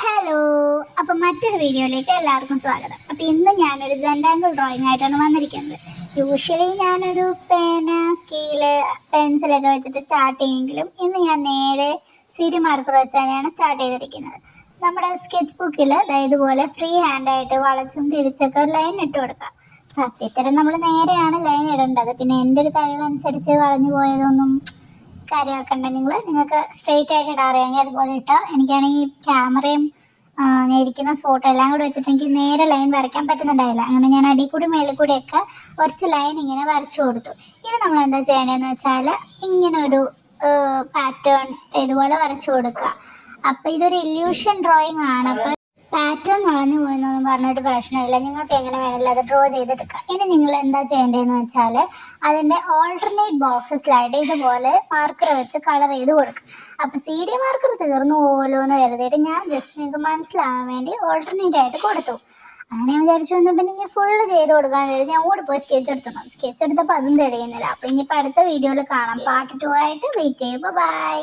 Hello, അപ്പം മറ്റൊരു വീഡിയോയിലേക്ക് എല്ലാവർക്കും സ്വാഗതം. അപ്പം ഇന്ന് ഞാനൊരു സെൻറ്റാങ്കിൾ ഡ്രോയിങ് ആയിട്ടാണ് വന്നിരിക്കുന്നത്. യൂഷ്വലി ഞാനൊരു പേന, സ്കെയില്, പെൻസിലൊക്കെ വെച്ചിട്ട് സ്റ്റാർട്ട് ചെയ്യുമെങ്കിലും ഇന്ന് ഞാൻ നേരെ CD മാർക്കർ വെച്ച് തന്നെയാണ് സ്റ്റാർട്ട് ചെയ്തിരിക്കുന്നത്. നമ്മുടെ സ്കെച്ച് ബുക്കിൽ ഇതുപോലെ ഫ്രീ ഹാൻഡായിട്ട് വളച്ചും തിരിച്ചൊക്കെ ലൈൻ ഇട്ട് കൊടുക്കാം. സത്യത്തിൽ നമ്മൾ നേരെയാണ് ലൈൻ ഇടേണ്ടത്. പിന്നെ എൻ്റെ ഒരു കഴിവനുസരിച്ച് വളഞ്ഞു പോയതൊന്നും കാര്യമാക്കണ്ട. നിങ്ങൾക്ക് സ്ട്രെയിറ്റ് ആയിട്ട് ഇടാൻ അറിയാമെങ്കിൽ അതുപോലെ ഇട്ടോ. എനിക്കാണെങ്കിൽ ക്യാമറയും ഇരിക്കുന്ന സ്പോട്ട് എല്ലാം കൂടി വെച്ചിട്ട് എനിക്ക് നേരെ ലൈൻ വരയ്ക്കാൻ പറ്റുന്നുണ്ടായില്ല. അങ്ങനെ ഞാൻ അടിയിൽ കൂടി മേളിൽ കൂടിയൊക്കെ കുറച്ച് ലൈൻ ഇങ്ങനെ വരച്ചു കൊടുത്തു. ഇനി നമ്മൾ എന്താ ചെയ്യണമെന്ന് വെച്ചാൽ ഇങ്ങനെ ഒരു പാറ്റേൺ ഇതുപോലെ വരച്ചു കൊടുക്കുക. അപ്പം ഇതൊരു ഇല്യൂഷൻ ഡ്രോയിങ് ആണ്. അപ്പം പാറ്റേൺ വളഞ്ഞു പോയെന്നൊന്നും പറഞ്ഞിട്ട് പ്രശ്നമില്ല. നിങ്ങൾക്ക് എങ്ങനെ വേണമെങ്കിലും അത് ഡ്രോ ചെയ്തെടുക്കാം. ഇനി നിങ്ങൾ എന്താ ചെയ്യേണ്ടതെന്ന് വെച്ചാൽ അതിൻ്റെ ഓൾട്ടർനേറ്റ് ബോക്സസിലായിട്ട് ഇതുപോലെ മാർക്കർ വെച്ച് കളർ ചെയ്ത് കൊടുക്കും. അപ്പം CD മാർക്കർ തീർന്നു പോകല്ലോ എന്ന് കരുതിയിട്ട് ഞാൻ ജസ്റ്റ് നിങ്ങൾക്ക് മനസ്സിലാകാൻ വേണ്ടി ഓൾട്ടർനേറ്റ് ആയിട്ട് കൊടുത്തു. അങ്ങനെ ഞാൻ വിചാരിച്ചു വന്നപ്പോൾ ഇനി ഫുള്ള് ചെയ്ത് കൊടുക്കാമെന്ന് വിചാരിച്ചു ഞാൻ ഓടിപ്പോയി സ്കെച്ച് എടുത്തു. സ്കെച്ച് എടുത്തപ്പോൾ അതും തെളിയുന്നില്ല. അപ്പം ഇനിയിപ്പോൾ അടുത്ത വീഡിയോയിൽ കാണാം. പാർട്ട് 2 ആയിട്ട് വെയിറ്റ് ചെയ്യുമ്പോൾ ബൈ.